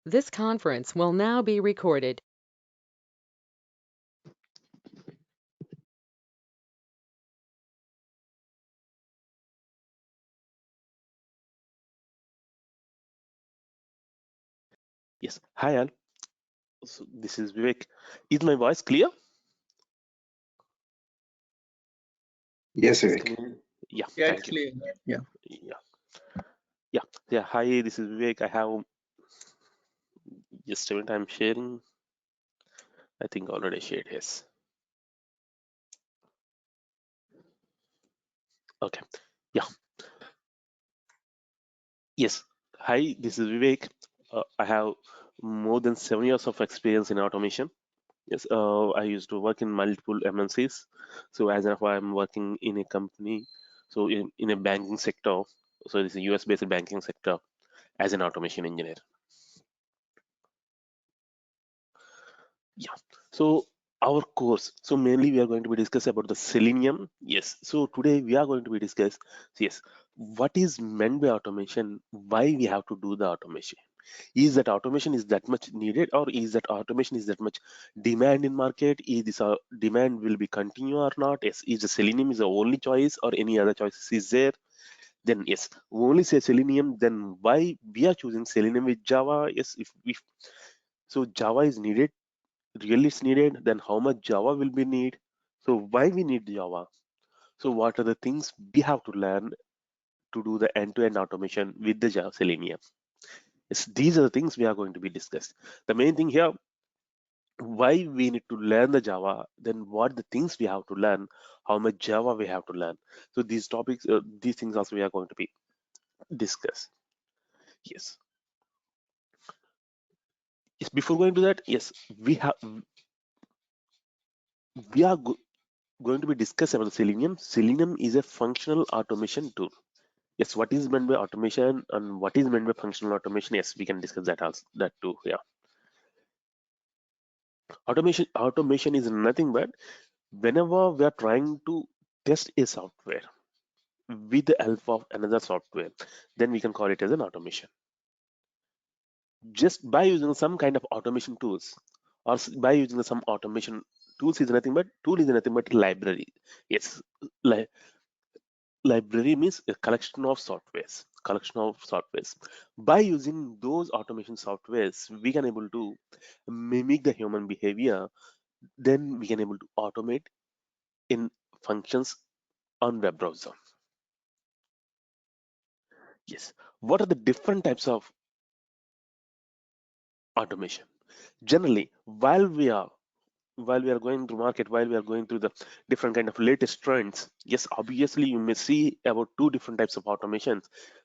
This conference will now be recorded. Yes. Hi, all. So this is Vivek. Is my voice clear? Yes, Yes. Can Vivek. you? Yeah. Yeah, it's Thank you. clear. Yeah. Yeah. Yeah. Yeah. Hi. This is Vivek. I have just a minute. I'm sharing. I think already shared. Yes. Okay. Yeah. Yes. Hi. This is Vivek. I have more than 7 years of experience in automation. Yes. I used to work in multiple MNCs. So as of I'm working in a company. So in a banking sector. So it's a US based banking sector as an automation engineer. Yeah. So our course. So mainly we are going to be discuss about the selenium. Yes. So today we are going to be discuss. Yes. What is meant by automation? Why we have to do the automation? Is that automation is that much needed, or is that automation is that much demand in market? Is this demand will be continue or not? Yes. Is the selenium is the only choice, or any other choices is there? Then yes, we only say selenium. Then why we are choosing selenium with Java? Yes. If so, Java is needed, really it's needed, then how much Java will be need? So why we need Java? So what are the things we have to learn to do the end-to-end automation with the Java Selenium? Yes, these are the things we are going to be discussed. The main thing here, why we need to learn the Java, then what the things we have to learn, how much Java we have to learn. So these topics, these things also we are going to be discussed. Yes. Yes. Before going to that, yes, we are going to be discuss about the Selenium. Selenium is a functional automation tool. Yes, what is meant by automation and what is meant by functional automation? Yes, we can discuss that also, that too. Yeah, automation is nothing but whenever we are trying to test a software with the help of another software, then we can call it as an automation. Just by using some kind of automation tools, or by using some automation tools is nothing but library. Yes, like library means a collection of softwares. By using those automation softwares, we can able to mimic the human behavior. Then we can able to automate in functions on web browser. Yes. What are the different types of automation? Generally, while we are going through market, while we are going through the different kind of latest trends, yes, obviously you may see about two different types of automations.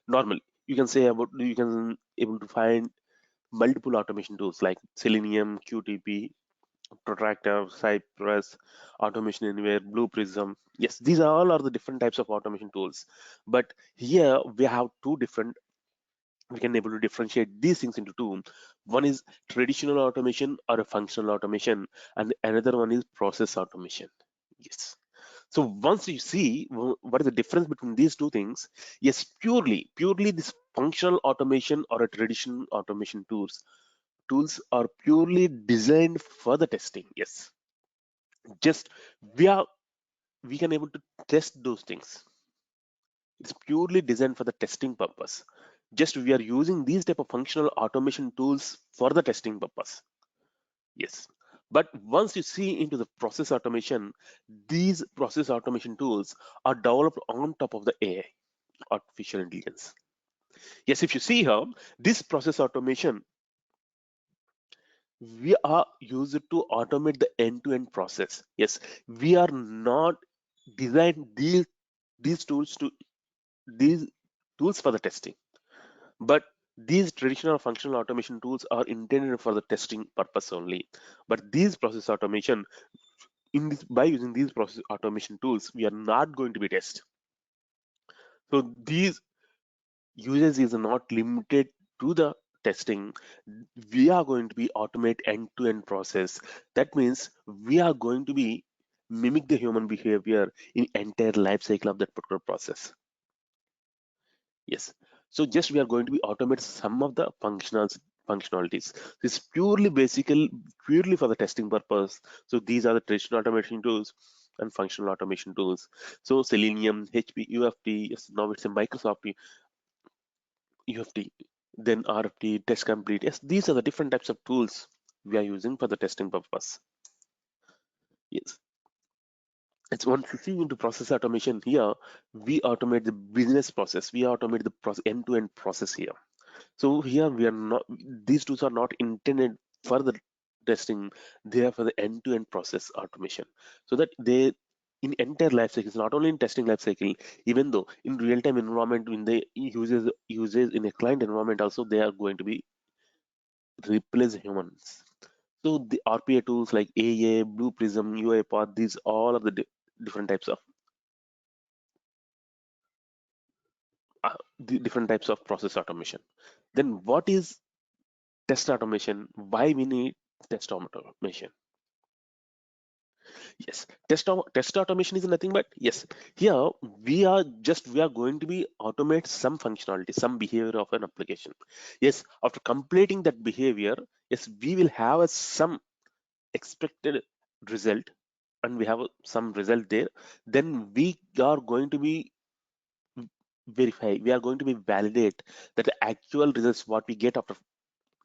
Normally, you can able to find multiple automation tools like Selenium, QTP, Protractor, Cypress, Automation Anywhere, Blue Prism. Yes, these are all are the different types of automation tools. But here we have two different. We can able to differentiate these things into two. One is traditional automation or a functional automation, and another one is process automation. Yes. So once you see what is the difference between these two things, yes, purely this functional automation or a traditional automation tools are purely designed for the testing. Yes, just we are we can able to test those things. It's purely designed for the testing purpose. Just we are using these type of functional automation tools for the testing purpose. Yes. But once you see into the process automation, these process automation tools are developed on top of the AI, artificial intelligence. Yes, if you see here, this process automation, we are used to automate the end-to-end process. Yes, we are not designed these tools to these tools for the testing, but these traditional functional automation tools are intended for the testing purpose only. But these process automation, by using these process automation tools, we are not going to be test. So these users is not limited to the testing. We are going to be automate end-to-end process. That means we are going to be mimic the human behavior in entire life cycle of that particular process. Yes. So just we are going to be automate some of the functionals functionalities. It's purely for the testing purpose. So these are the traditional automation tools and functional automation tools. So Selenium, HP, UFT, yes, now it's a Microsoft UFT, then RFT, Test Complete. Yes, these are the different types of tools we are using for the testing purpose. Yes, it's once you see into process automation here, we automate the business process. We automate the end-to-end process here. So here we are not, these tools are not intended for the testing, they are for the end-to-end process automation. So that they in entire life cycles, not only in testing life cycle, even though in real-time environment, when they uses in a client environment also, they are going to be replace humans. So the RPA tools like AA, Blue Prism, UiPath, these all are the different types of different types of process automation. Then what is test automation? Why we need test automation? Yes, test automation is nothing but, yes, here we are going to be automate some functionality, some behavior of an application. Yes, after completing that behavior, yes, we will have some expected result, and we have some result there. Then we are going to be verify, we are going to be validate that the actual results what we get after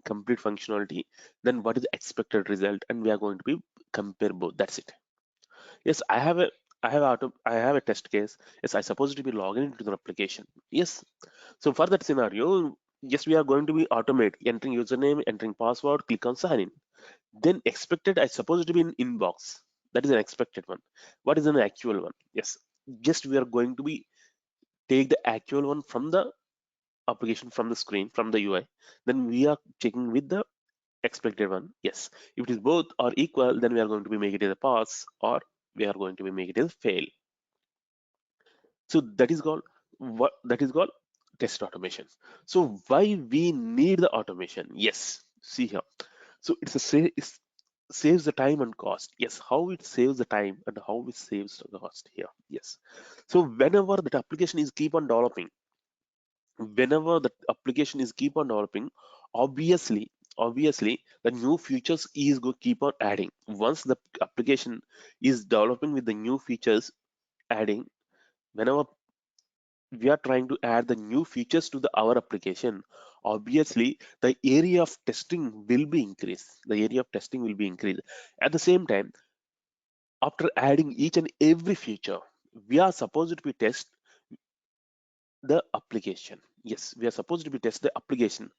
complete functionality, then what is the expected result, and we are going to be compare both. That's it. Yes, I have a test case. Yes, I supposed to be logging into the application. Yes. So for that scenario, yes, we are going to be automate entering username, entering password, click on sign in. Then expected I supposed to be in inbox. That is an expected one. What is an actual one? Yes. Just we are going to be take the actual one from the application, from the screen, from the UI. Then we are checking with the expected one. Yes, if it is both are equal, then we are going to be make it as a pass, or we are going to be make it as fail. So that is called test automation. So why we need the automation? Yes, see here. So it saves the time and cost. Yes, how it saves the time and how it saves the cost here. Yes. So whenever that application is keep on developing, whenever the application is keep on developing, obviously the new features is go keep on adding. Once the application is developing with the new features adding, whenever we are trying to add the new features to our application, obviously the area of testing will be increased. The area of testing will be increased. At the same time, after adding each and every feature, we are supposed to be test the application. Yes, we are supposed to be test the application.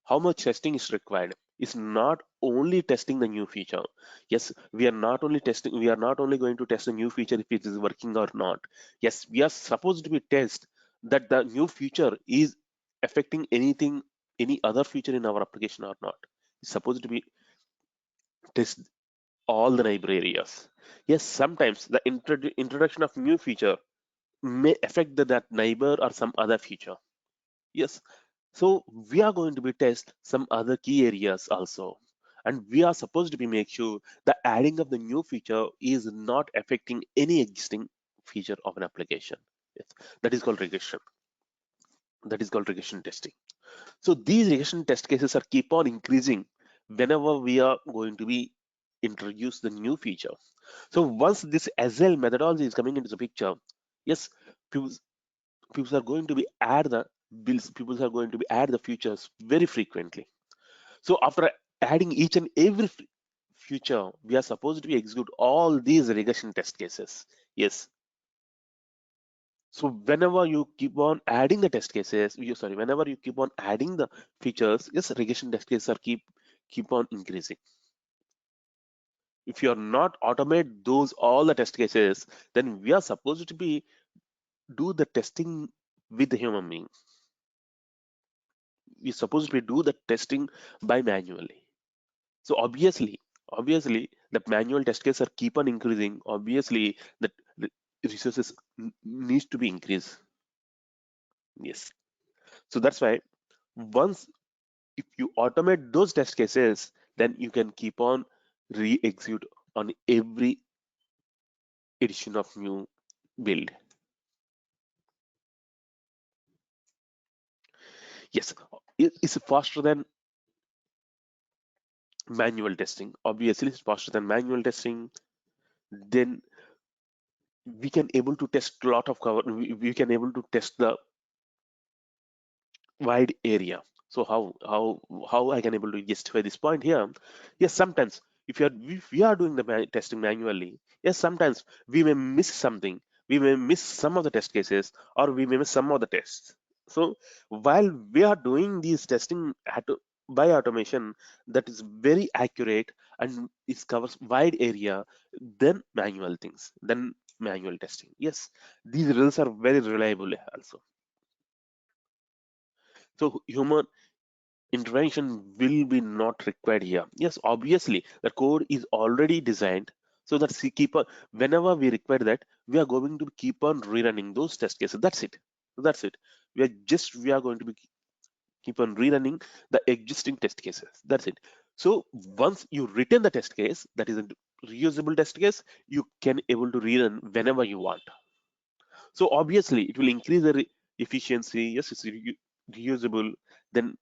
How much testing is required? Is not only testing the new feature. Yes, we are not only going to test the new feature if it is working or not. Yes, we are supposed to be test that the new feature is affecting any other feature in our application or not. It's supposed to be test all the neighbor areas. Yes, sometimes the introduction of new feature may affect that neighbor or some other feature. Yes, so we are going to be test some other key areas also, and we are supposed to be make sure the adding of the new feature is not affecting any existing feature of an application. Yes, that is called regression. That is called regression testing. So these regression test cases are keep on increasing whenever we are going to be introduce the new feature. So once this SL methodology is coming into the picture, yes, people, people are going to be add the builds. People are going to be add the features very frequently. So after adding each and every feature, we are supposed to be execute all these regression test cases. Yes. So whenever you keep on adding the test cases, whenever you keep on adding the features, yes, regression test cases are keep on increasing. If you are not automate those all the test cases, then we are supposed to be do the testing with the human being. We supposed to be do the testing by manually. So obviously the manual test cases are keep on increasing. Obviously the resources needs to be increased. Yes. So that's why once if you automate those test cases, then you can keep on re-execute on every edition of new build. Yes, it's faster than manual testing. Obviously, it's faster than manual testing. Then we can able to test a lot of cover. We can able to test the wide area. So how I can able to justify this point here? Yes, sometimes if we are doing the testing manually, yes, sometimes we may miss something. We may miss some of the test cases, or we may miss some of the tests. So while we are doing these testing by automation, that is very accurate and it covers wide area, then manual things, then manual testing. Yes, these results are very reliable also. So human intervention will be not required here. Yes, obviously the code is already designed so that whenever we require that, we are going to keep on rerunning those test cases. That's it. That's it. We are going to be keep on rerunning the existing test cases. That's it. So once you return the test case, that is a reusable test case, you can able to rerun whenever you want. So obviously it will increase the efficiency. Yes, it's reusable. Then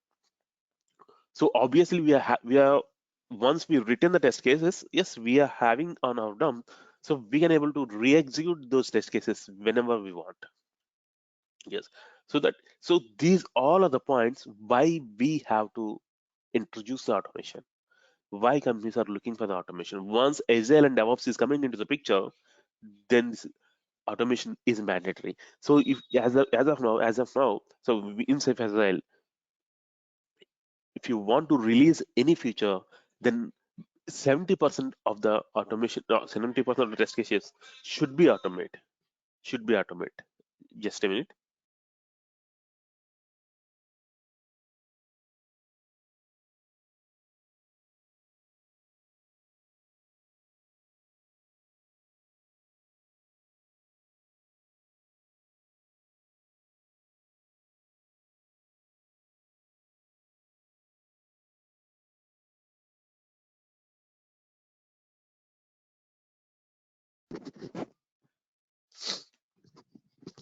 so obviously we are once we return the test cases, yes, we are having on our dump, so we can able to re-execute those test cases whenever we want. Yes, so these all are the points why we have to introduce the automation. Why companies are looking for the automation. Once Agile and DevOps is coming into the picture, then this automation is mandatory. So if as of now, so in Safe Agile, if you want to release any feature, then 70% of the automation, 70% of the test cases should be automate. Should be automate. Just a minute.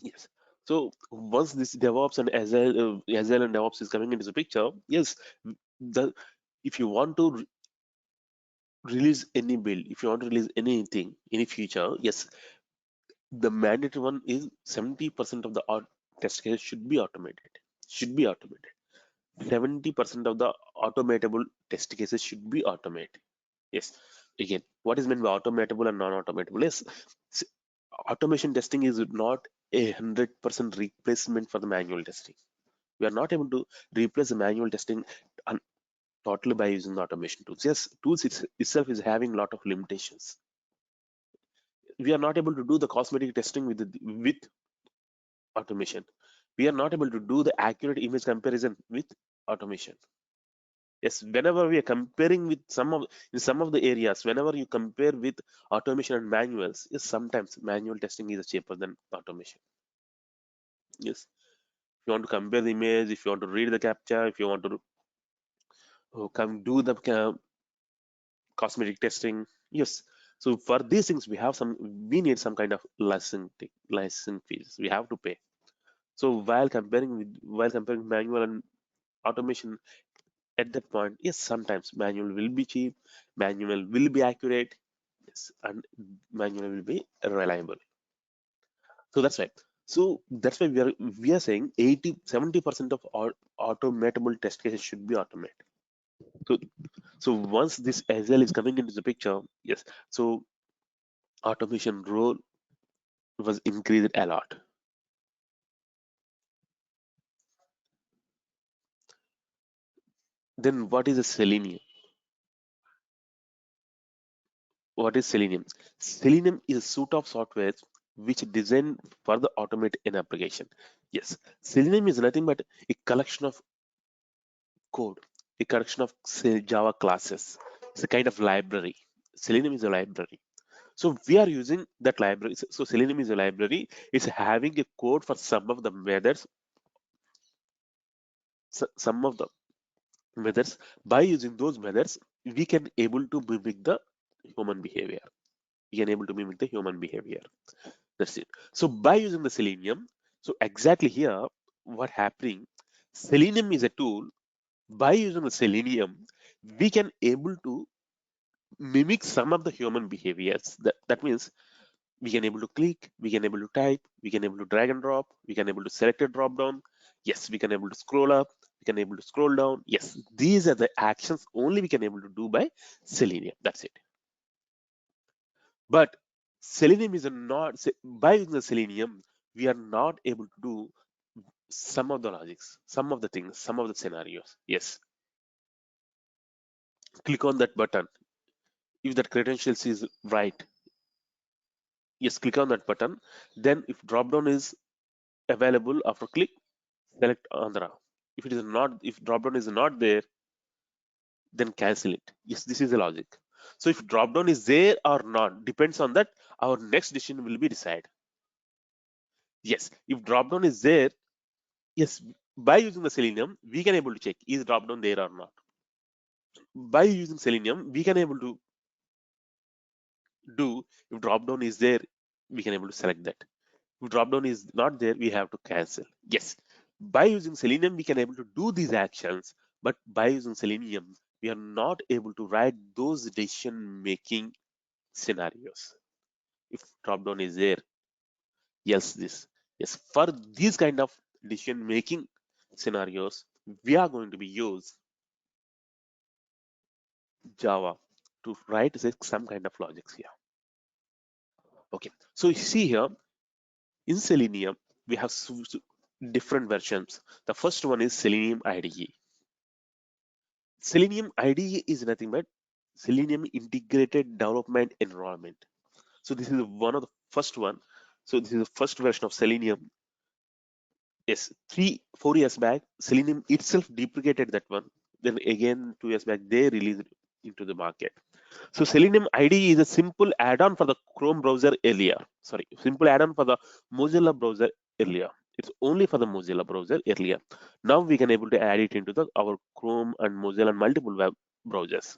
Yes. So once this DevOps and Agile and DevOps is coming into the picture, yes, the if you want to release any build, if you want to release anything, any feature, yes, the mandatory one is 70% of the test case should be automated. Should be automated. 70% of the automatable test cases should be automated. Yes. Again, what is meant by automatable and non-automatable? Yes, s- automation testing is not 100% replacement for the manual testing. We are not able to replace the manual testing totally by using the automation tools. Yes, tools itself is having a lot of limitations. We are not able to do the cosmetic testing with automation. We are not able to do the accurate image comparison with automation. Yes, whenever we are comparing with some of the areas, whenever you compare with automation and manuals, yes, sometimes manual testing is cheaper than automation. Yes, if you want to compare the image, if you want to read the captcha, if you want to come do the cosmetic testing, yes. So for these things, we need some kind of license fees. We have to pay. So while comparing manual and automation, at that point, yes, sometimes manual will be cheap, manual will be accurate, yes, and manual will be reliable. So that's right. So that's why we are saying 70% of automatable test cases should be automated. So once this Agile is coming into the picture, yes, so automation role was increased a lot. Then what is a Selenium? What is Selenium? Selenium is a suite of software which is designed for the automate an application. Yes, Selenium is nothing but a collection of code, a collection of say Java classes. It's a kind of library. Selenium is a library. So we are using that library. So Selenium is a library. It's having a code for some of the methods, some of the methods. By using those methods, we can able to mimic the human behavior. We can able to mimic the human behavior. That's it. So by using the Selenium, so exactly here, what happening? Selenium is a tool. By using the Selenium, we can able to mimic some of the human behaviors. That means we can able to click, we can able to type, we can able to drag and drop, we can able to select a drop down. Yes, we can able to scroll up, we can able to scroll down. Yes, these are the actions only we can able to do by Selenium. That's it. But Selenium is not, by using the Selenium, we are not able to do some of the logics, some of the things, some of the scenarios. Yes, click on that button. If that credentials is right, yes, click on that button. Then if drop down is available, after click, select Andhra. If it is not, if drop down is not there, then cancel it. Yes, this is the logic. So if drop down is there or not depends on that. Our next decision will be decided. Yes, if drop down is there, yes, by using the Selenium, we can able to check is drop down there or not. By using Selenium, we can able to do if drop down is there, we can able to select that. If drop down is not there, we have to cancel. Yes, by using Selenium, we can able to do these actions, but by using Selenium, we are not able to write those decision making scenarios. If drop down is there, yes, this, yes, for these kind of decision making scenarios, we are going to be use Java to write some kind of logics here. Okay, so you see here in Selenium, we have different versions. The first one is Selenium IDE. Selenium IDE is nothing but Selenium Integrated Development Environment. So this is one of the first one. So this is the first version of Selenium. Yes, 4 years back, Selenium itself deprecated that one. Then again, 2 years back, they released it into the market. So Selenium IDE is a simple add-on for the Chrome browser earlier. Sorry, simple add-on for the Mozilla browser earlier. It's only for the Mozilla browser earlier. Now we can able to add it into our Chrome and Mozilla and multiple web browsers.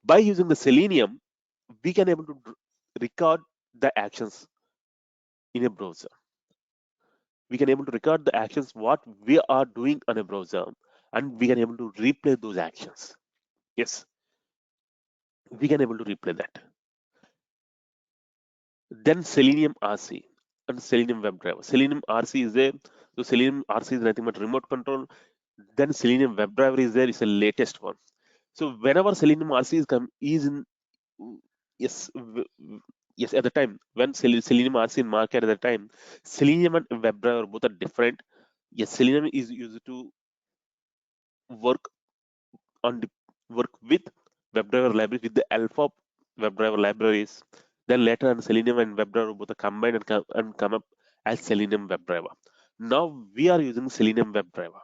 By using the Selenium, we can able to record the actions in a browser. We can able to record the actions what we are doing on a browser, and we can able to replay those actions. Yes, we can able to replay that. Then Selenium RC and Selenium WebDriver. Selenium RC is there. So Selenium RC is nothing but remote control. Then Selenium WebDriver is there. It's the latest one. So whenever Selenium RC is in, yes, yes, at the time when Selenium RC in market at the time, Selenium and WebDriver both are different. Yes, Selenium is used to work on the work with WebDriver libraries with the alpha WebDriver libraries. Then later on Selenium and WebDriver both are combined and come up as Selenium WebDriver. Now we are using Selenium WebDriver.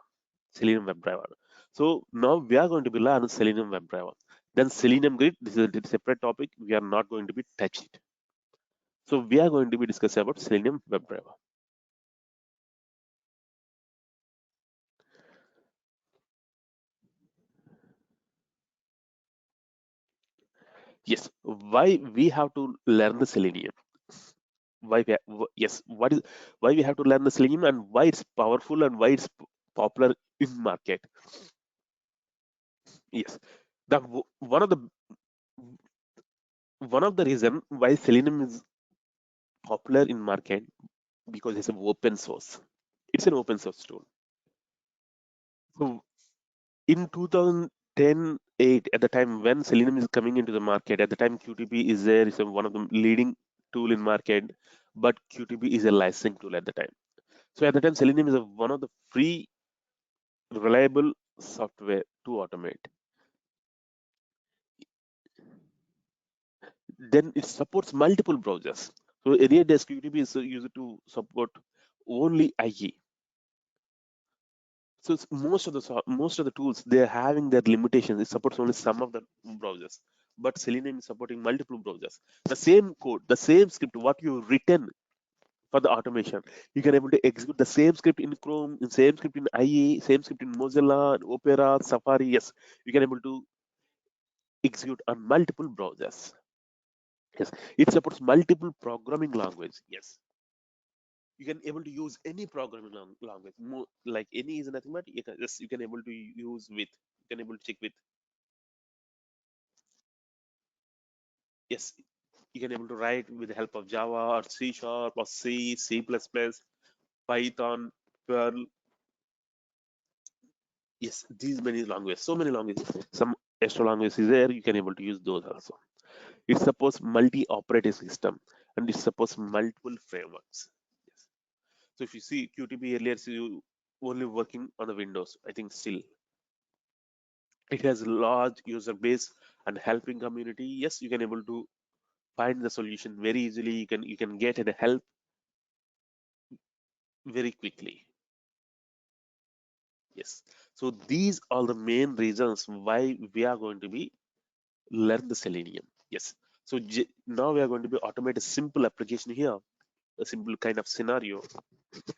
Selenium WebDriver. So now we are going to be learning Selenium WebDriver. Then Selenium Grid, this is a separate topic. We are not going to be touch it. So we are going to be discussing about Selenium WebDriver. Yes, why we have to learn the Selenium? Yes, why we have to learn the Selenium and why it's powerful and why it's popular in market? Yes, one of the reason why Selenium is popular in market because it's an open source. It's an open source tool. So in 2010-8, at the time when Selenium is coming into the market, at the time QTP is there, is one of the leading tool in market, but QTP is a licensing tool at the time. So at the time, Selenium is one of the free, reliable software to automate. Then it supports multiple browsers. So earlier days QTP is used to support only IE. So most of the tools they're having their limitations. It supports only some of the browsers, but Selenium is supporting multiple browsers. The same code, the same script, what you written for the automation, you can able to execute the same script in Chrome, in same script in IE, same script in Mozilla, Opera, Safari. Yes, you can able to execute on multiple browsers. Yes, it supports multiple programming language. Yes, you can able to use any programming language. Like any is nothing but you can able to use with. You can able to check with. yes, you can able to write with the help of Java or C Sharp or C, C++, Python, Perl. Yes, these many languages, so many languages. Some extra languages is there, you can able to use those also. It supports multi-operating system and it supports multiple frameworks. Yes. So if you see QTP earlier, so you only working on the Windows, I think still it has large user base and helping community. Yes, you can able to find the solution very easily. You can get the help very quickly. Yes. So these are the main reasons why we are going to be learn the Selenium. Yes. So now we are going to be automate a simple application here, a simple kind of scenario.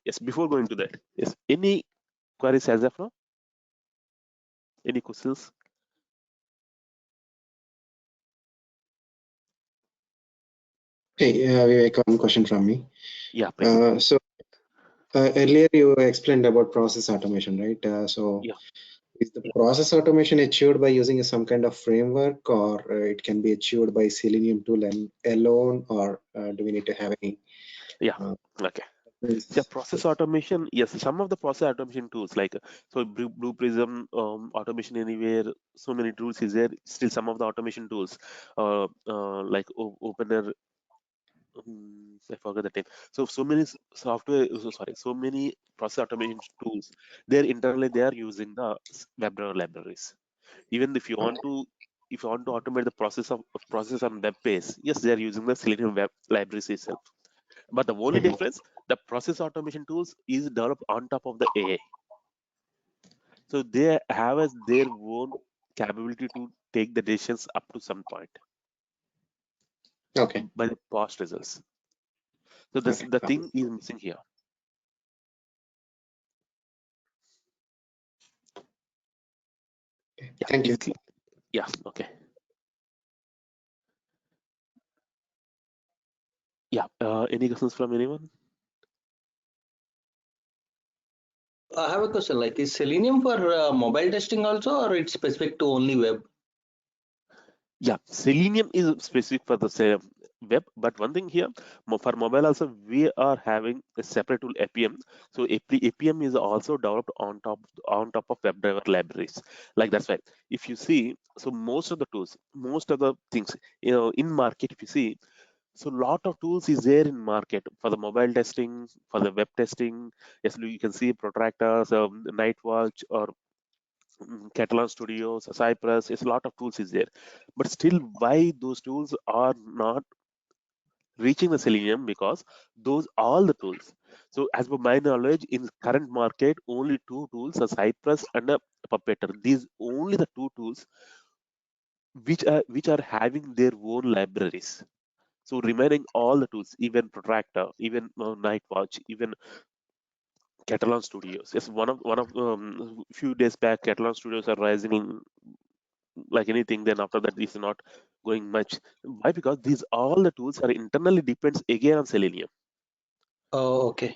Yes. Before going to that, yes. Any queries as of now? Any questions? Hey, Vivek, one question from me. Yeah, please. Earlier you explained about process automation, right? Yeah. Is the process automation achieved by using some kind of framework, or it can be achieved by Selenium tool alone, or do we need to have any? Yeah. Uh, Okay. Yeah, process automation. Yes, some of the process automation tools like Blue Prism, Automation Anywhere, so many tools is there. Still, some of the automation tools, like Opener. I forgot the name. So many software. Sorry, so many process automation tools. They're internally they are using the WebDriver libraries. Even if you want to automate the of process on web page, yes, they are using the Selenium web libraries itself. But the only Mhm. difference, the process automation tools is developed on top of the AI. So they have as their own capability to take the decisions up to some point Okay. by the past results. So this Okay. the thing is missing here. Yeah, Thank you. yeah, okay. Yeah. Any questions from anyone? I have a question. Like, is Selenium for mobile testing also, or it's specific to only web? Yeah, Selenium is specific for the same web, but one thing here for mobile also we are having a separate tool APM. So APM is also developed on top of WebDriver libraries. Like that's why if you see, so most of the tools, most of the things in market, if you see, so lot of tools is there in market for the mobile testing, for the web testing. Yes, you can see Protractors, Nightwatch, or Catalan Studios, Cypress. It's a lot of tools is there, but still, why those tools are not reaching the Selenium? Because those all the tools. So, as per my knowledge, in current market, only two tools are Cypress and a Puppeteer. These only the two tools which are having their own libraries. So remaining all the tools, even Protractor, even Nightwatch, even Catalan Studios. Yes, one of few days back, Catalan Studios are rising like anything. Then after that, it's not going much. Why? Because these all the tools are internally depends again on Selenium. Oh, okay.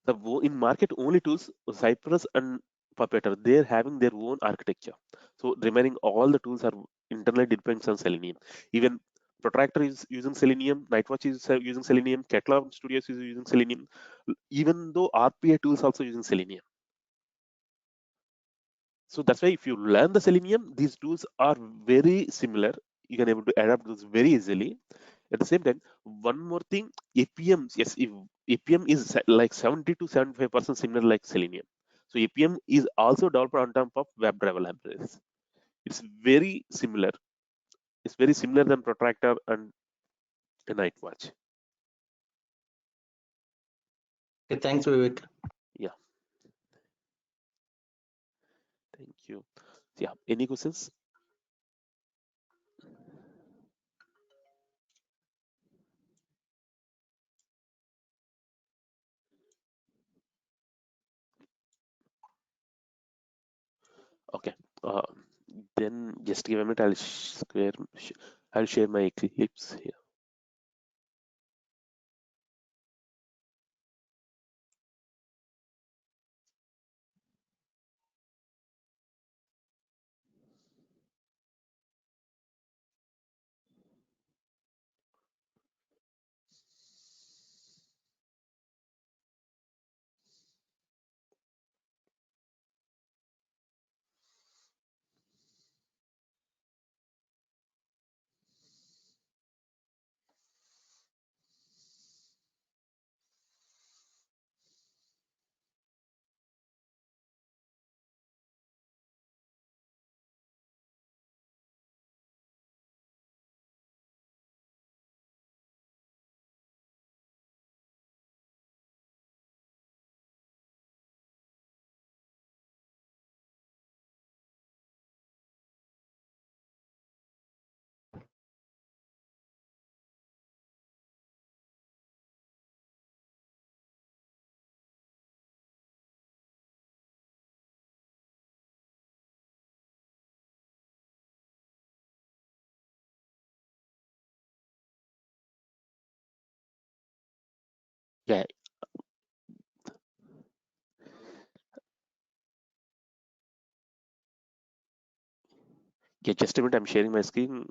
In market only tools Cypress and Puppeteer, they're having their own architecture. So remaining all the tools are internally depends on Selenium. Even Protractor is using Selenium, Nightwatch is using Selenium, Catalan Studios is using Selenium. Even though RPA tools also using Selenium. So that's why if you learn the Selenium, these tools are very similar. You can able to adapt those very easily. At the same time, one more thing, APM, yes, if APM is like 70 to 75% similar like Selenium. So APM is also developed on top of WebDriver libraries. It's very similar. It's very similar than Protractor and Nightwatch. Okay, thanks, Vivek. Yeah, thank you. Yeah, any questions? Okay. Uh, then just give a minute. I'll share my Eclipse here. Yeah. Yeah, just a minute, I'm sharing my screen.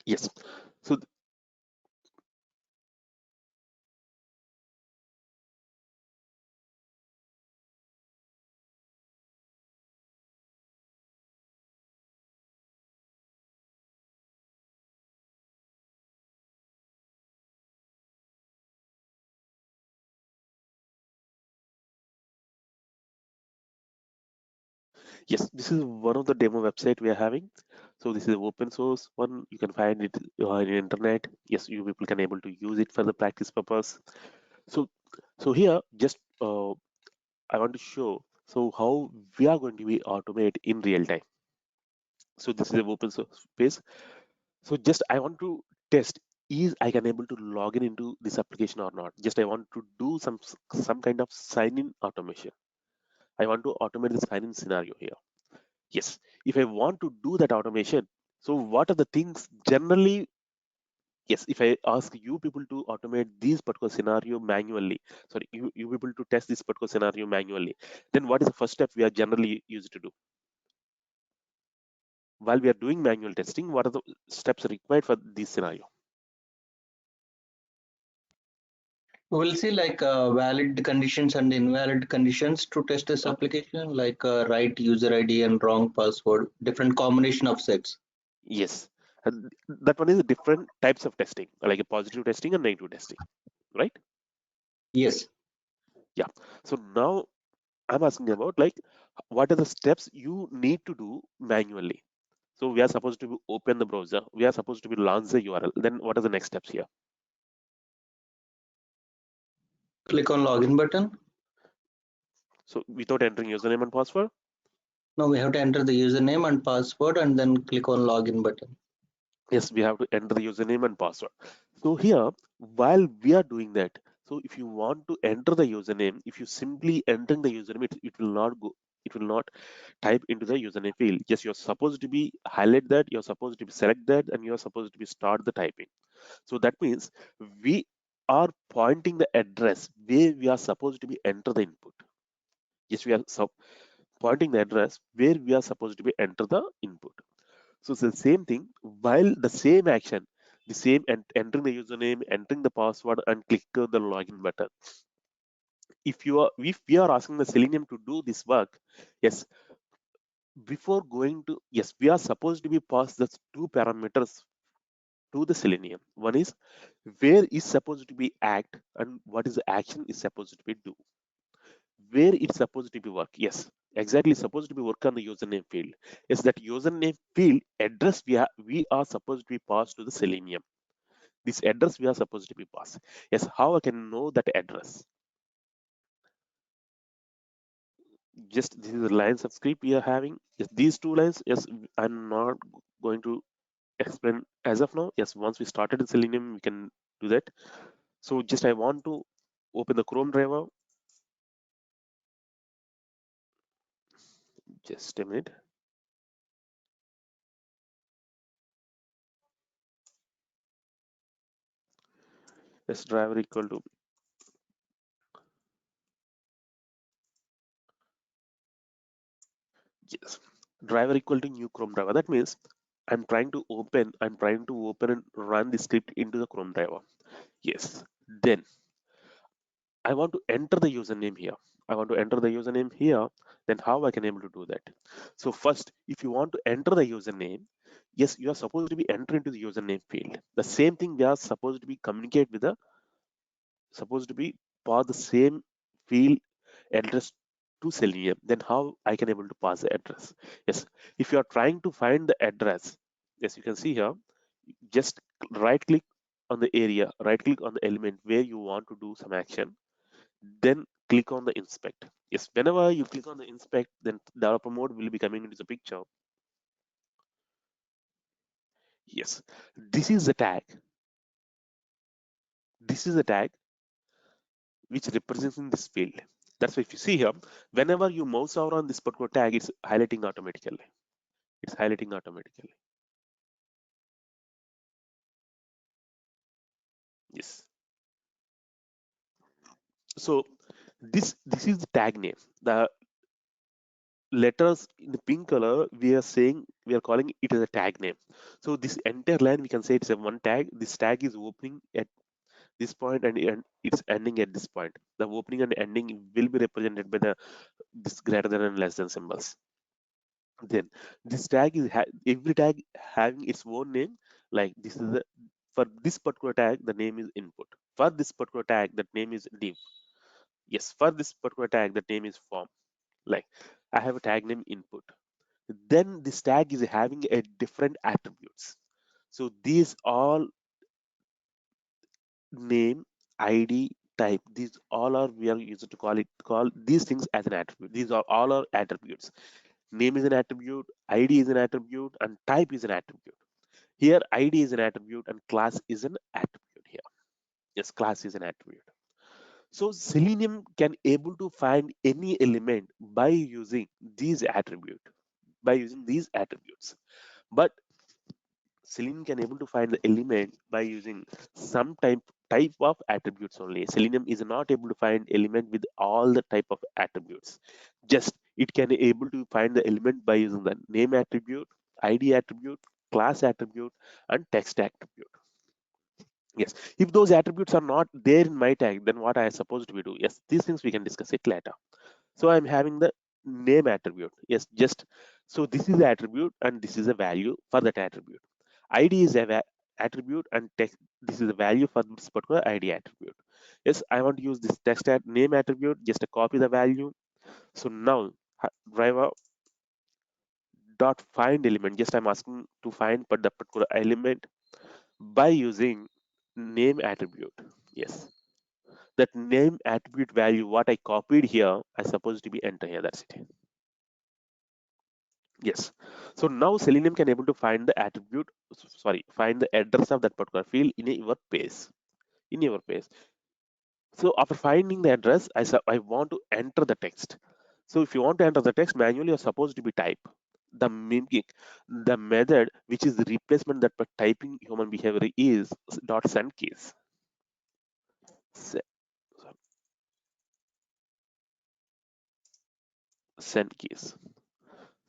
Yes. So yes, this is one of the demo website we are having. So this is open source one. You can find it on internet. Yes, you people can able to use it for the practice purpose. So here just I want to show how we are going to be automate in real time. So this is an open source space. So just I want to test is I can able to log in into this application or not. Just I want to do some kind of sign in automation. I want to automate the sign in scenario here. Yes, if I want to do that automation, so what are the things generally? Yes, if I ask you people to automate this particular scenario manually, sorry, you people to test this particular scenario manually, then what is the first step we are generally used to do? While we are doing manual testing, what are the steps required for this scenario? We'll see like valid conditions and invalid conditions to test this Okay. application, like right user ID and wrong password, different combination of sets. Yes, and that one is different types of testing, like a positive testing and negative testing, right? Yes. Yeah. So now I'm asking about like what are the steps you need to do manually? So we are supposed to open the browser, we are supposed to be launch the URL. Then what are the next steps here? Click on login button. So without entering username and password? Now we have to enter the username and password and then click on login button. Yes, we have to enter the username and password. So here, while we are doing that, so if you want to enter the username, if you simply enter the username, it will not go, it will not type into the username field. Yes, you're supposed to be highlight that, you're supposed to be select that, and you're supposed to be start the typing. So that means we are pointing the address where we are supposed to be enter the input. Yes, we are pointing the address where we are supposed to be enter the input. So it's the same thing, while the same action, the same entering the username, entering the password, and click the login button. If we are asking the Selenium to do this work, yes, before going to, yes, we are supposed to be pass the two parameters to the Selenium. One is where is supposed to be act and what is the action is supposed to be do. Where it's supposed to be work, yes, exactly supposed to be work on the username field. Yes, that username field address we are supposed to be passed to the Selenium. This address we are supposed to be passed. Yes, how I can know that address? Just this is the lines of script we are having. Yes, these two lines, yes, I'm not going to explain as of now. Yes, once we started in Selenium, we can do that. So just I want to open the Chrome driver. Just a minute. Yes, driver equal to, yes, driver equal to new Chrome driver. That means I'm trying to open and run the script into the Chrome driver. Yes. Then I want to enter the username here. I want to enter the username here. Then how I can able to do that? So first, if you want to enter the username, yes, you are supposed to be enter into the username field. The same thing we are supposed to be communicate with the supposed to be pass the same field address to Selenium. Then how I can able to pass the address? Yes, if you are trying to find the address, yes, you can see here, just right click on the area, right click on the element where you want to do some action. then click on the inspect. Yes, whenever you click on the inspect, then developer mode will be coming into the picture. Yes, this is the tag. This is the tag which represents in this field. That's why if you see here, whenever you mouse over on this particular tag, it's highlighting automatically. It's highlighting automatically. Yes. So this is the tag name. The letters in the pink color, we are calling it as a tag name. So this entire line, we can say it's a one tag. This tag is opening at this point and it's ending at this point. The opening and ending will be represented by the this greater than and less than symbols. Then this tag is every tag having its own name. Like this is the for this particular tag, the name is input. For this particular tag, that name is div. Yes, for this particular tag, the name is form. Like I have a tag name input. Then this tag is having a different attributes. So these all name, ID, type, these all are we are used to call these things as an attribute. These are all are attributes. Name is an attribute, ID is an attribute, and type is an attribute. Here ID is an attribute and class is an attribute here. Yes, class is an attribute. So Selenium can able to find any element by using these attributes. But Selenium can able to find the element by using some type of attributes only. Selenium is not able to find element with all the type of attributes. Just it can able to find the element by using the name attribute, ID attribute, class attribute, and text attribute. Yes, if those attributes are not there in my tag, then what I am supposed to be do? Yes, these things we can discuss it later. So I'm having the name attribute. Yes, just so this is the attribute and this is a value for that attribute. ID is a attribute and text. This is a value for this particular ID attribute. Yes, I want to use this text name attribute. Just to copy the value. So now driver dot find element. Just I'm asking to find but the particular element by using name attribute. Yes, that name attribute value what I copied here I supposed to be enter here. That's it. Yes. So now Selenium can able to find the attribute, sorry, find the address of that particular field in your page. In your page. So after finding the address, I want to enter the text. So if you want to enter the text manually, you're supposed to be type. The mimic, the method which is the replacement that for typing human behavior is dot send keys. Send keys.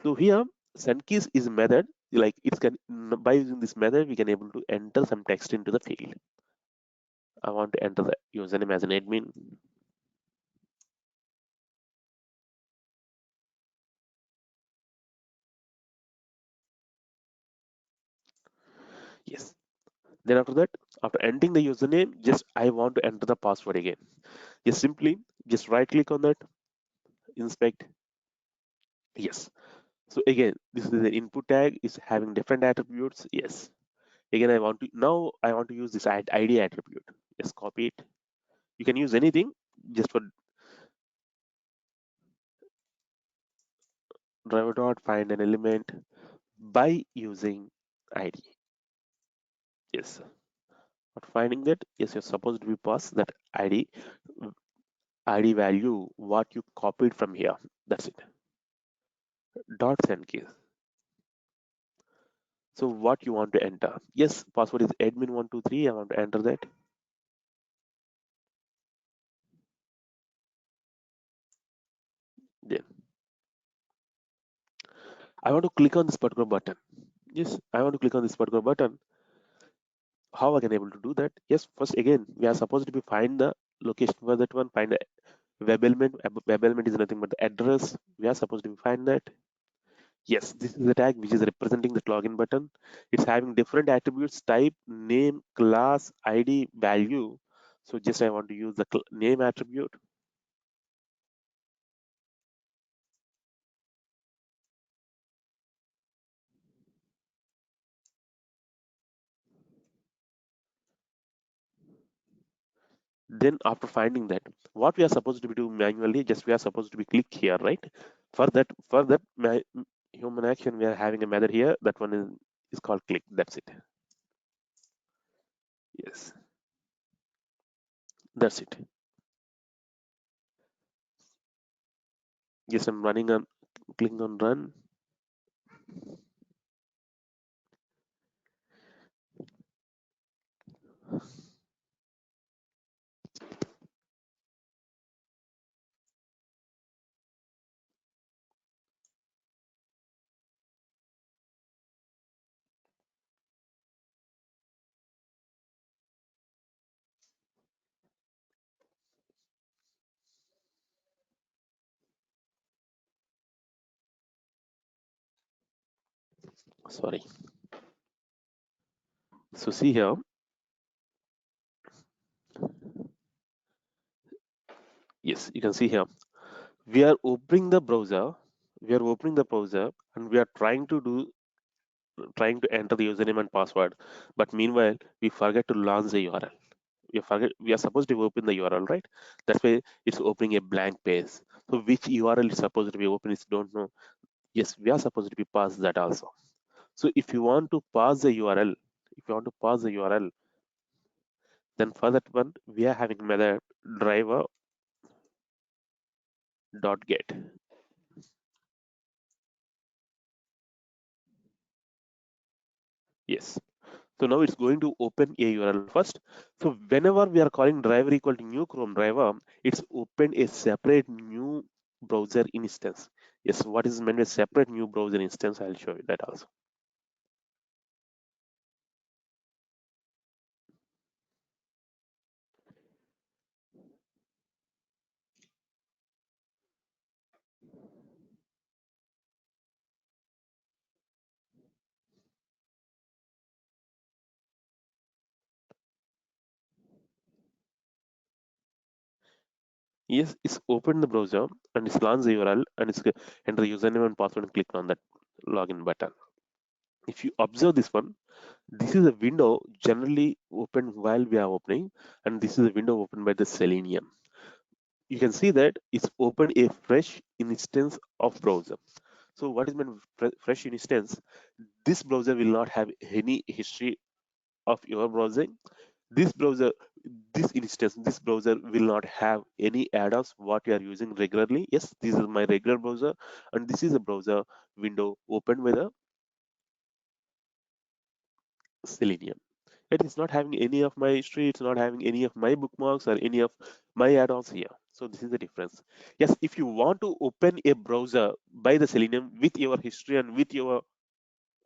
So here send keys is a method like it can by using this method we can able to enter some text into the field. I want to enter the username as an admin. Yes. Then after that, after entering the username, just I want to enter the password again. Just simply just right click on that, inspect. Yes. So again, this is the input tag is having different attributes. Yes. Again, I want to use this ID attribute. Just copy it. You can use anything just for driver dot find an element by using ID. Yes. After finding that, yes, you're supposed to be pass that ID value what you copied from here. That's it. Dot send keys. So what you want to enter? Yes, password is admin123. I want to enter that. Then I want to click on this particular button. Yes, I want to click on this particular button. How I can able to do that? Yes, first again we are supposed to be find the location for that one. Find the web element. Web element is nothing but the address. We are supposed to be find that. Yes, this is the tag which is representing the login button. It's having different attributes: type, name, class, ID, value. So just I want to use the name attribute. Then after finding that, what we are supposed to be doing manually, just we are supposed to be click here, right? For that human action, we are having a method here. That one is called click. That's it. Yes, that's it. Yes, I'm running on, clicking on run. Sorry. So see here, yes, you can see here, we are opening the browser, and we are trying to enter the username and password. But meanwhile, we forget to launch the URL. We are supposed to open the URL, right? That's why it's opening a blank page. So which URL is supposed to be open is don't know. Yes, we are supposed to be pass that also. So if you want to pass the URL, then for that one we are having method driver dot get. Yes. So now it's going to open a URL first. So whenever we are calling driver equal to new Chrome driver, it's opened a separate new browser instance. Yes, what is meant by separate new browser instance? I'll show you that also. Yes, it's opened the browser and it's launched the URL and it's enter the username and password and click on that login button. If you observe this one, this is a window generally opened while we are opening, and this is a window opened by the Selenium. You can see that it's opened a fresh instance of browser. So what is meant fresh instance? This browser will not have any history of your browsing. This browser, this browser will not have any add-ons what you are using regularly. Yes, this is my regular browser, and this is a browser window opened with a Selenium. It is not having any of my history, it's not having any of my bookmarks or any of my add-ons here. So this is the difference. Yes, if you want to open a browser by the Selenium with your history and with your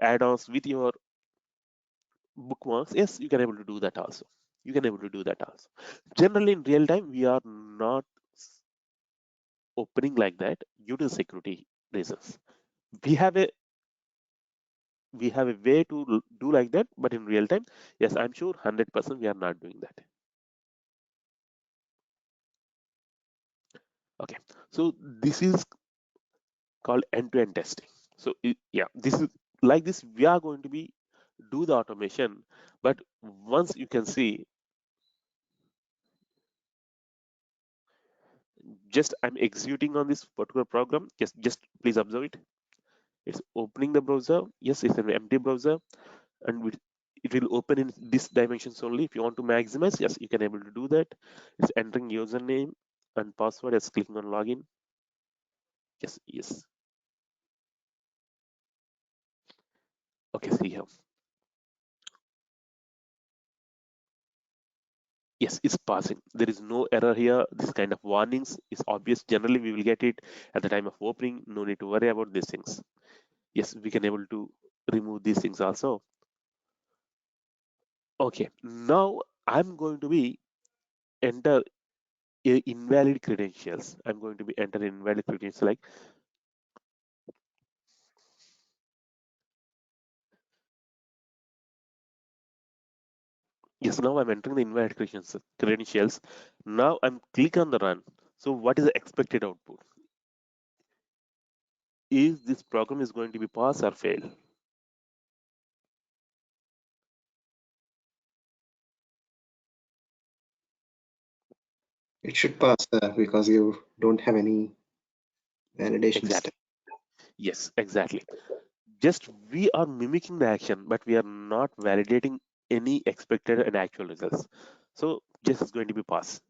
add-ons, with your bookmarks, yes, you can able to do that also. Generally in real time, we are not opening like that due to security reasons. We have a way to do like that, but in real time, yes, I'm sure 100% we are not doing that. Okay, so this is called end-to-end testing. So yeah, this is like this. We are going to be do the automation, but once you can see, just I'm executing on this particular program. Just please observe it. It's opening the browser. Yes, it's an empty browser, and it will open in this dimensions only. If you want to maximize, yes, you can able to do that. It's entering username and password. It's clicking on login. Yes. Okay, see here. Yes, it's passing. There is no error here. This kind of warnings is obvious. Generally, we will get it at the time of opening. No need to worry about these things. Yes, we can able to remove these things also. Okay, now I'm going to be enter invalid credentials. I'm going to be enter invalid credentials like yes. Now I'm entering the invalid credentials. Now I'm click on the run. So what is the expected output? Is this program is going to be pass or fail? It should pass because you don't have any validation step. Exactly. Yes, exactly. Just we are mimicking the action, but we are not validating any expected and actual results. So this is going to be pass.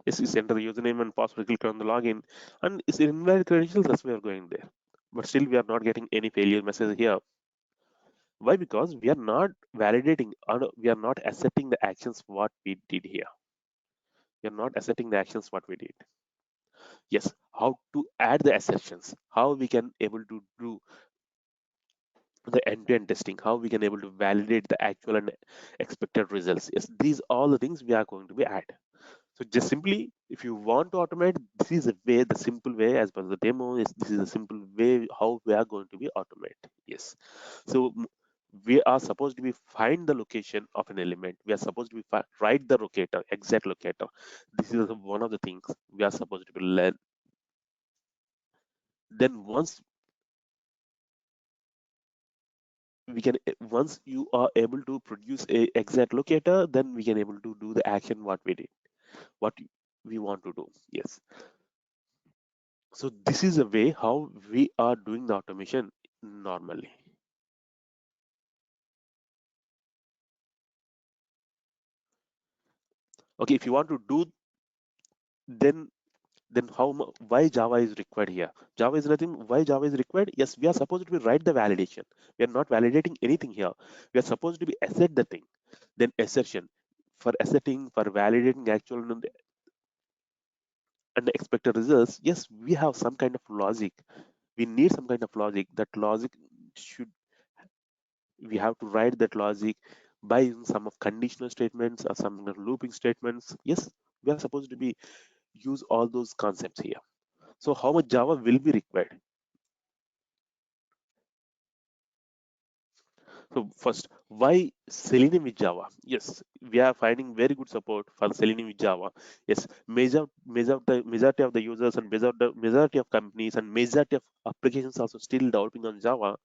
Yes, is enter the username and password, click on the login, and it's invalid credentials. That's why we are going there. But still, we are not getting any failure message here. Why? Because we are not validating or we are not accepting the actions what we did here. We are not accepting the actions what we did. Yes, how to add the assertions, how we can able to do the end-to-end testing, how we can able to validate the actual and expected results. Yes, these all the things we are going to be add. So just simply, if you want to automate, this is a way, the simple way as per the demo is this is a simple way how we are going to be automate. Yes. So we are supposed to be find the location of an element. We are supposed to be write the locator, exact locator. This is one of the things we are supposed to be learn. Then once you are able to produce a exact locator, then we can able to do the action what we did, what we want to do. Yes. So this is a way how we are doing the automation normally. Okay, if you want to do, then why Java is required here? Java is nothing. Why Java is required? Yes, we are supposed to be write the validation. We are not validating anything here. We are supposed to be assert the thing. Then assertion for asserting, for validating actual and the expected results. Yes, we have some kind of logic. We need some kind of logic. That logic should we have to write that logic by using some of conditional statements or some looping statements. Yes, we are supposed to be use all those concepts here. So how much Java will be required? So first, why Selenium with Java? Yes, we are finding very good support for Selenium with Java. Yes, majority of the users and majority of companies and majority of applications also still developing on Java.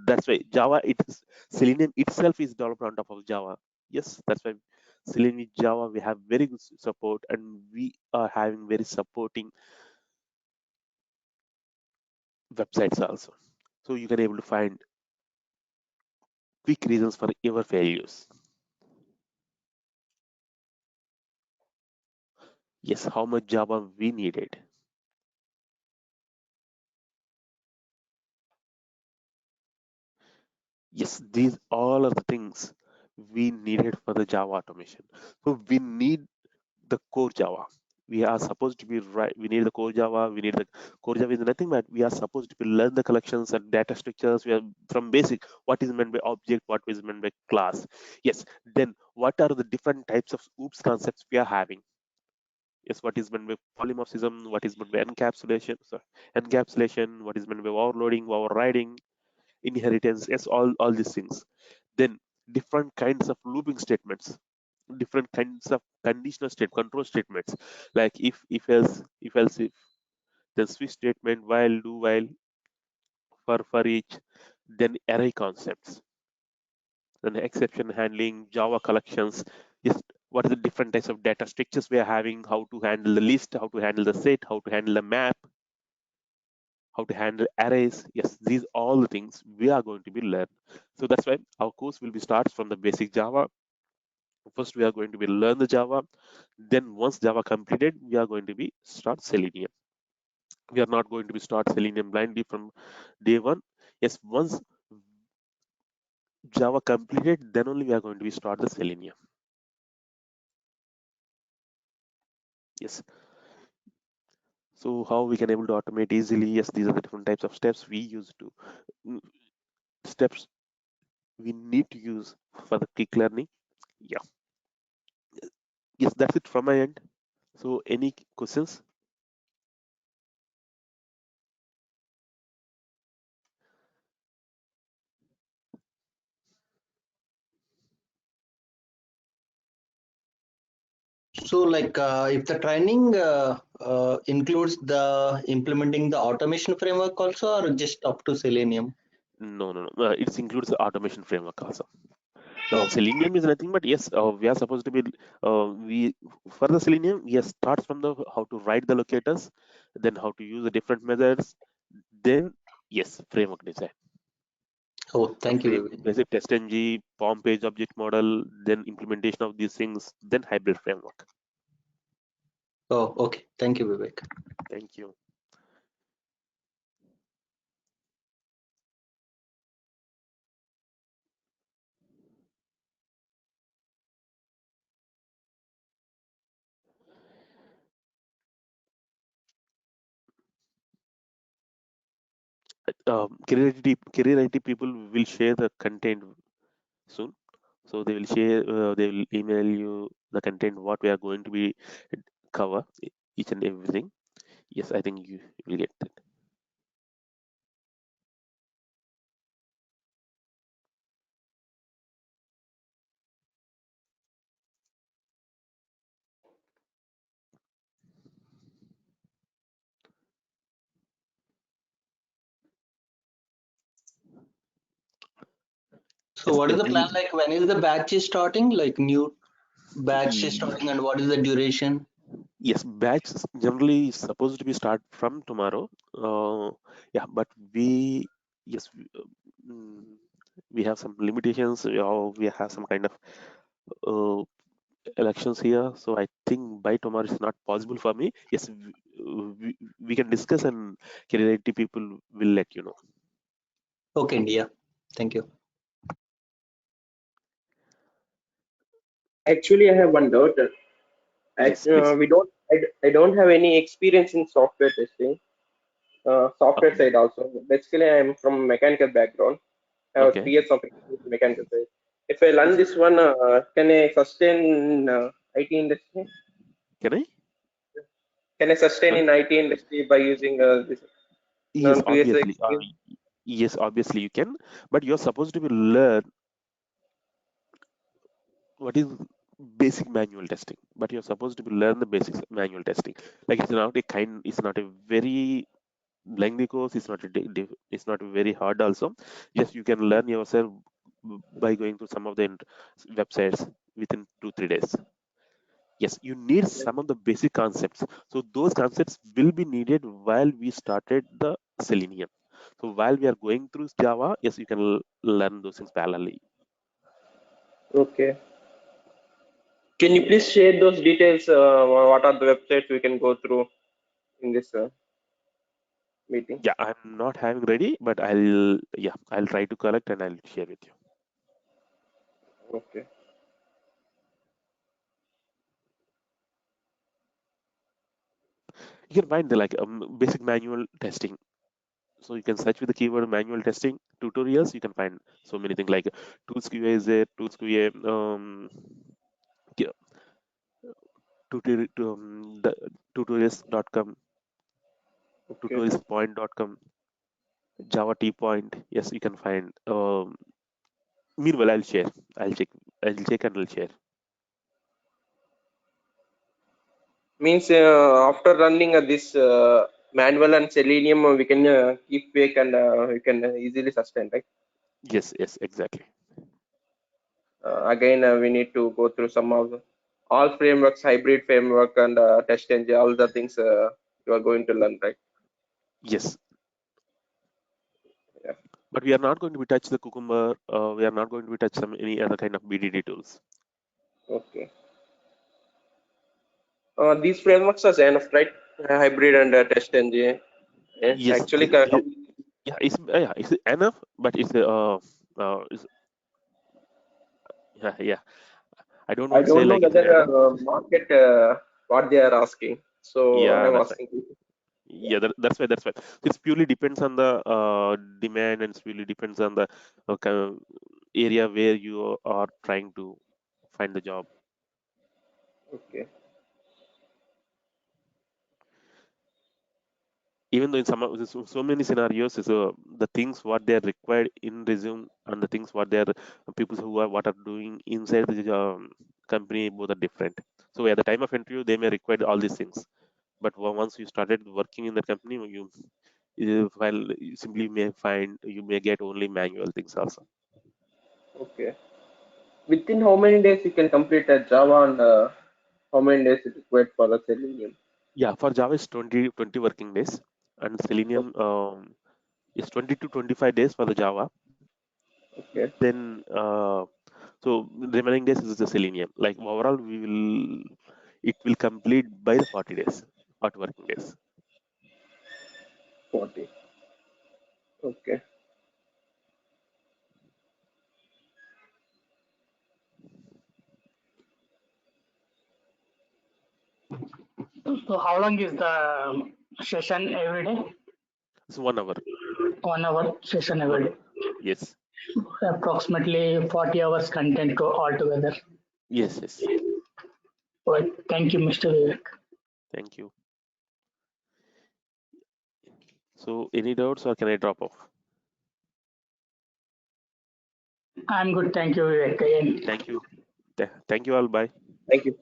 That's why Java it is Selenium itself is developed on top of Java. Yes, that's why Selenium with Java we have very good support and we are having very supporting websites also. So you can able to find quick reasons for your failures. Yes, how much Java we needed. Yes, these all are the things we needed for the Java automation. So we need the core Java. We are supposed to be right. We need the core Java. We need the core Java is nothing but we are supposed to be learn the collections and data structures. We are from basic. What is meant by object? What is meant by class? Yes. Then what are the different types of OOPS concepts we are having? Yes. What is meant by polymorphism? What is meant by encapsulation? Sorry, encapsulation. What is meant by overloading, overriding, inheritance? Yes. All these things. Then different kinds of looping statements, different kinds of conditional state control statements, like if else if, then switch statement, while, do while, for each, then array concepts, then exception handling, Java collections. Yes, what are the different types of data structures we are having, how to handle the list, how to handle the set, how to handle the map, how to handle arrays. Yes, these all the things we are going to be learned. So that's why our course will be starts from the basic Java. First we are going to be learn the Java, then once Java completed we are going to be start Selenium. We are not going to be start Selenium blindly from day one. Yes, once Java completed, then only we are going to be start the Selenium. Yes. So how we can able to automate easily? Yes, these are the different types of steps we use to steps we need to use for the quick learning. Yeah, yes, that's it from my end. So any questions? So like if the training includes the implementing the automation framework also, or just up to Selenium? No. It includes the automation framework also. Now, Oh, Selenium is nothing but yes, we are supposed to be we for the Selenium, yes, starts from the how to write the locators, then how to use the different methods, then yes, framework design. oh, thank you, Vivek. Basic TestNG, POM page object model, then implementation of these things, then hybrid framework. Oh, okay. Thank you, Vivek. Thank you. Career IT people will share the content soon. So they will share, they will email you the content what we are going to be cover each and everything. Yes, I think you will get that. So Yes, what is the plan? Like when is the batch is starting? Like new batch is ye- starting, and what is the duration? yes, batch generally is supposed to be start from tomorrow. Yeah, but yes, mm, we have some limitations. We have some kind of uh, elections here, so I think by tomorrow it's not possible for me. Yes, we can discuss and career IT people will let you know. Okay, India. Thank you. Actually, I have one doubt. Yes, please. I don't have any experience in software testing, software Okay. side also. Basically, I am from mechanical background. I have Okay. 3 years of experience in mechanical side. If I learn Yes. this one, can I sustain IT industry? Can I? Can I sustain Sorry. in IT industry by using this Yes, around 2 years of obviously. experience? Yes, obviously you can, but you're supposed to be learn what is basic manual testing. But you're supposed to be learn the basics manual testing. Like it's not a very lengthy course. It's not it's not very hard also. Yes, you can learn yourself by going to some of the websites within 2-3 days. Yes, you need some of the basic concepts. So those concepts will be needed while we started the Selenium. So while we are going through Java, yes, you can learn those things parallelly. Okay. Can you please share those details? What are the websites we can go through in this meeting? Yeah, I'm not having ready, but I'll try to collect and I'll share with you. Okay. You can find the like basic manual testing. So you can search with the keyword manual testing tutorials. You can find so many things like tools QA is there, tools QA, the tutorials.com, Okay. tutorialspoint.com, Java T point. Yes, you can find. Meanwhile, I'll share. I'll check. I'll check and I'll share. Means after running this manual and Selenium, we can keep wake and we can easily sustain, right? Yes, exactly. Again, we need to go through some of all frameworks, hybrid framework, and test engine, all the things you are going to learn, right? Yes, Yeah. but we are not going to be touch the Cucumber. We are not going to be touch some any other kind of BDD tools. Okay. These frameworks are enough, right? Hybrid and test engine. Yes, Actually, it's enough, but yeah. I don't I want to say don't know like it's whether enough. market what they are asking. So Yeah, I'm that's right. asking you. Yeah. Yeah, that's why. It purely depends on the demand and it purely depends on the kind of area where you are trying to find the job. Okay. Even though in so many scenarios, the things what they are required in resume and the things what they are people who are what are doing inside the company, both are different. So at the time of interview, they may require all these things, but once you started working in the company, while you simply you may get only manual things also. Okay. Within how many days you can complete a Java, and how many days it required for the Selenium? Yeah, for Java it's 20 working days, and Selenium is 20 to 25 days for the Java. Okay. Then so remaining days is the Selenium. Like overall, it will complete by the 40 days, 40 working days. 40. Okay. So how long is the session every day? It's 1 hour. 1 hour session 1 every hour. day. Yes. Approximately 40 hours content altogether. Yes. Yes. Well, thank you, Mr. Vivek. Thank you. So any doubts or can I drop off? I'm good. Thank you, Vivek. Again. Thank you. Thank you all. Bye. Thank you.